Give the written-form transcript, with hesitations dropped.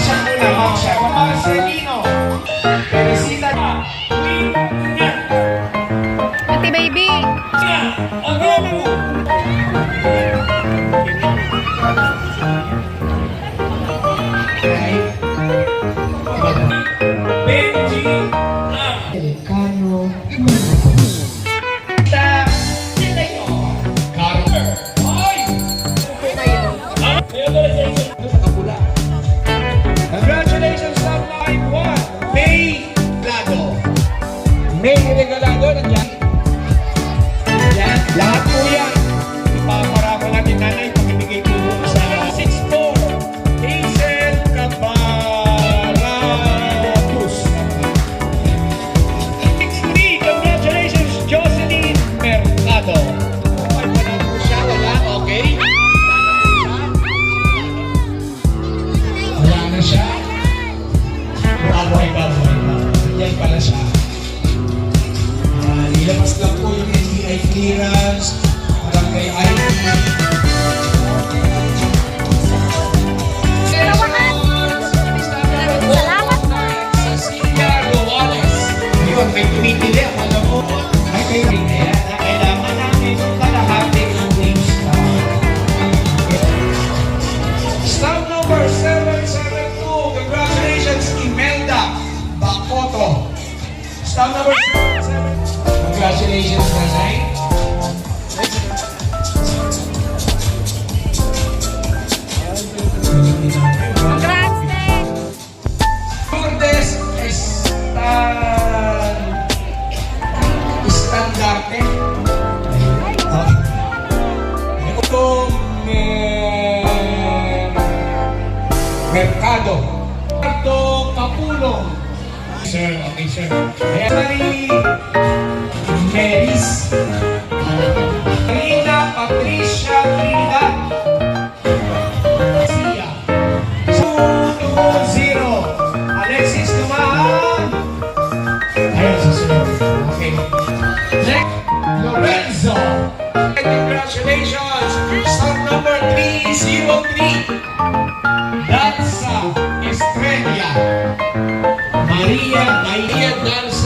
Mag-shot muna, mag-shot. Marcelino. Felicita na. Ate baby. Benji. Elecano. Carter. Ay! Congratulations, Love Line 1. May Lado. May Regalado. Nandiyan. Yan. Lahat po yan. Ipaparako natin nanay pag ibigay po sa 6-4. Hazel Cabaratus. 6-3. Congratulations, Jocelyn Mercado. Okay, wala po siya. Wala. Okay. Wala na siya. Baboy. Yan pala siya. Ilabas lang po yung NBI clearance, barangay ID. Salamat po. Cecilia Roales. Yun, may tumitili ako na po. May kayo rin kaya na kailangan namin kalahati ng names. Stamp number 772. Congratulations, Imelda Bacoto. Stamp number 772. Congratulations, Nanay. Congrats, Tek. Lourdes Estandarte. Ito, Mercado. Mercado Capulong. Sir, okay, sir. Mary Meris. Marina Patricia Trinidad. Sia. 220. Alexis Dumaan. Ayun, susunod. Okay. Next, Lorenzo. Congratulations. Sub number 303. Danza Estrella. Maria Danza.